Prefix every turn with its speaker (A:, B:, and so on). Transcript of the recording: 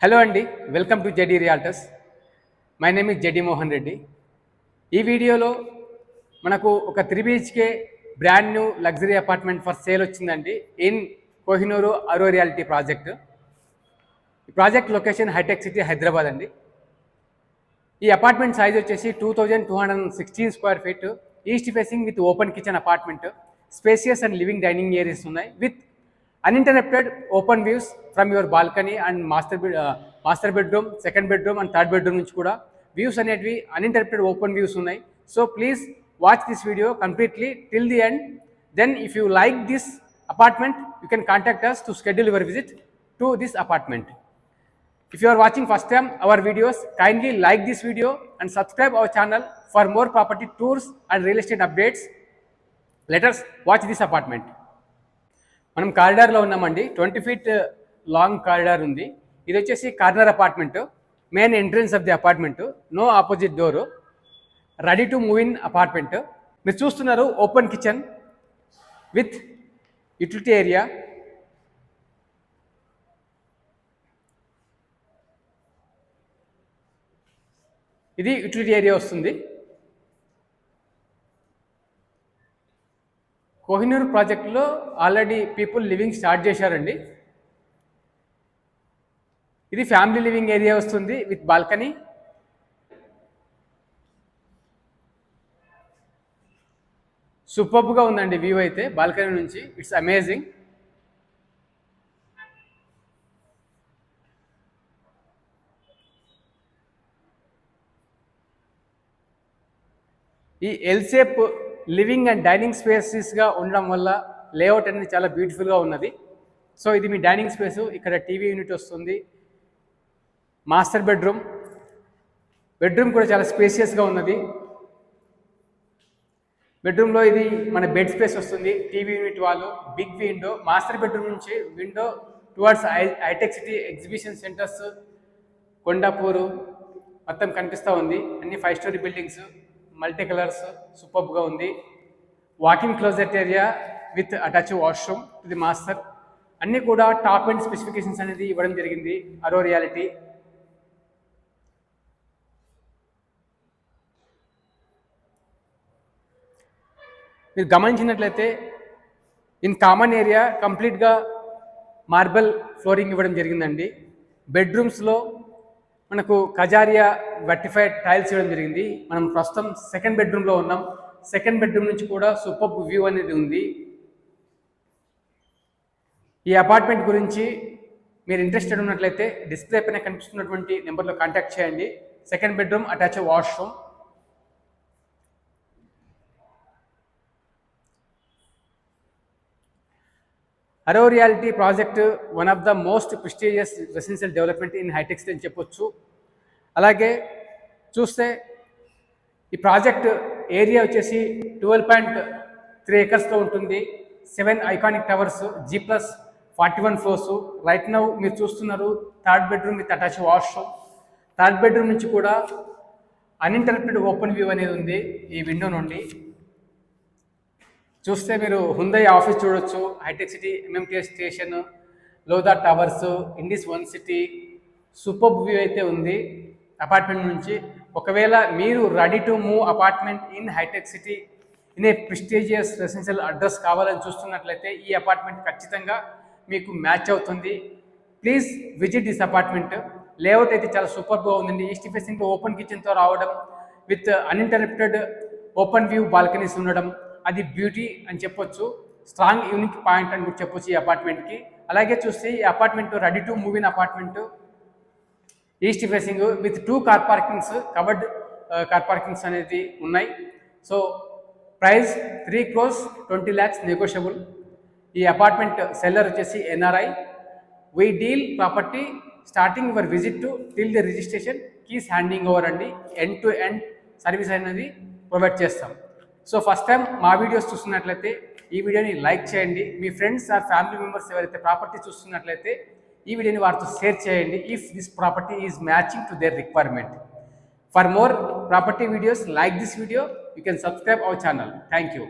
A: Hello అండి, welcome to JD realtors. My name is JD Mohan Reddy. ఈ వీడియోలో మనకు ఒక 3 BHK brand new luxury apartment for sale వచ్చిందండి ఇన్ కోహినూరు అరో రియాలిటీ ప్రాజెక్ట్. ఈ ప్రాజెక్ట్ లొకేషన్ హైటెక్ సిటీ హైదరాబాద్ అండి. ఈ అపార్ట్మెంట్ సైజ్ వచ్చేసి 2216 square feet, east facing with open kitchen apartment, spacious and living dining areas ఉన్నాయి with uninterrupted open views from your balcony and master bedroom, second bedroom and third bedroom నుంచి కూడా views అనేటివి uninterrupted open views ఉన్నాయి. So please watch this video completely till the end. Then if you like this apartment, you can contact us to schedule your visit to this apartment. If you are watching first time our videos, kindly like this video and subscribe our channel for more property tours and real estate updates. Let us watch this apartment. మనం కారిడార్లో ఉన్నామండి. 20 feet long corridor ఉంది. ఇది వచ్చేసి corner apartment, main entrance of the apartment, no opposite door, ready to move in apartment. మీరు చూస్తున్నారు open kitchen with utility area. ఇది utility area వస్తుంది. కోహినూర్ ప్రాజెక్టులో ఆల్రెడీ పీపుల్ లివింగ్ స్టార్ట్ చేశారండి. ఇది ఫ్యామిలీ లివింగ్ ఏరియా వస్తుంది విత్ బాల్కనీ. సూపర్బ్గా ఉందండి వ్యూ అయితే బాల్కనీ నుంచి, ఇట్స్ అమేజింగ్. ఈ L shape living and dining స్పేసెస్గా ఉండడం వల్ల లేఅవుట్ అనేది చాలా బ్యూటిఫుల్గా ఉన్నది. సో ఇది మీ డైనింగ్ స్పేసు. ఇక్కడ టీవీ యూనిట్ వస్తుంది. మాస్టర్ బెడ్రూమ్ కూడా చాలా స్పేసియస్గా ఉన్నది. బెడ్రూమ్లో ఇది మన బెడ్ స్పేస్ వస్తుంది, టీవీ యూనిట్ వాళ్ళు, బిగ్ విండో. మాస్టర్ బెడ్రూమ్ నుంచి విండో టువర్డ్స్ హైటెక్ సిటీ ఎగ్జిబిషన్ సెంటర్స్, కొండాపూరు మొత్తం కనిపిస్తూ ఉంది. అన్ని 5 story బిల్డింగ్స్, మల్టీ కలర్స్, సూపర్బ్గా ఉంది. Walking closet area with attach washroom ఇది మాస్టర్. అన్నీ కూడా టాప్ అండ్ స్పెసిఫికేషన్స్ అనేది ఇవ్వడం జరిగింది అరో రియాలిటీ. మీరు గమనించినట్లయితే ఇన్ కామన్ ఏరియా కంప్లీట్గా మార్బల్ ఫ్లోరింగ్ ఇవ్వడం జరిగిందండి. బెడ్రూమ్స్లో మనకు కజారియా వర్టిఫైడ్ టైల్స్ ఇవ్వడం జరిగింది. మనం ప్రస్తుతం సెకండ్ బెడ్రూమ్లో ఉన్నాం. సెకండ్ బెడ్రూమ్ నుంచి కూడా సూపర్ వ్యూ అనేది ఉంది. ఈ అపార్ట్మెంట్ గురించి మీరు ఇంట్రెస్టెడ్ ఉన్నట్లయితే డిస్ప్లే పైన కనిపిస్తున్నటువంటి నెంబర్లో కాంటాక్ట్ చేయండి. Second bedroom attach washroom. Auro reality project one of the most prestigious residential development in Hitec City అని చెప్పొచ్చు. అలాగే చూస్తే ఈ ప్రాజెక్ట్ ఏరియా వచ్చేసి 12.3 acres ఉంటుంది. 7 iconic towers, G+41 floors. Right now మీరు చూస్తున్నారు third bedroom with attach washroom. Third bedroom నుంచి కూడా అన్ఇంటరప్టెడ్ ఓపెన్ వ్యూ అనేది ఉంది ఈ విండో నుండి. చూస్తే మీరు హుందై ఆఫీస్ చూడొచ్చు, Hitec City MMTS station, Lodha towers, Indis 1 city. Super view అయితే ఉంది అపార్ట్మెంట్ నుంచి. ఒకవేళ మీరు ready to move apartment in Hitec City in a prestigious residential address కావాలని చూస్తున్నట్లయితే ఈ అపార్ట్మెంట్ ఖచ్చితంగా మీకు మ్యాచ్ అవుతుంది. Please visit this apartment. Layout అయితే చాలా సూపర్గా ఉందండి. ఈస్ట్ ఫేసింగ్ ఓపెన్ కిచెన్తో రావడం with uninterrupted open view balconies ఉండడం, అది బ్యూటీ అని చెప్పొచ్చు. స్ట్రాంగ్ యూనిక్ పాయింట్ అని కూడా చెప్పొచ్చు ఈ అపార్ట్మెంట్కి. అలాగే చూస్తే ఈ apartment ready to move in apartment, east facing with 2 car parkings, covered car parkings అనేది ఉన్నాయి. So price 3,20 lakhs negotiable. ఈ అపార్ట్మెంట్ సెల్లర్ వచ్చేసి NRI. We deal property starting your visit to till the registration, keys handing over అండి. End to end service అనేది provide చేస్తాం. So first time మా videos చూస్తున్నట్లయితే ఈ వీడియోని లైక్ చేయండి. మీ ఫ్రెండ్స్ ఆర్ ఫ్యామిలీ మెంబర్స్ ఎవరైతే ప్రాపర్టీ చూస్తున్నట్లయితే ఈ వీడియోని వారితో షేర్ చేయండి. If this property is matching to their requirement. For more property videos like this video, you can subscribe our channel. Thank you.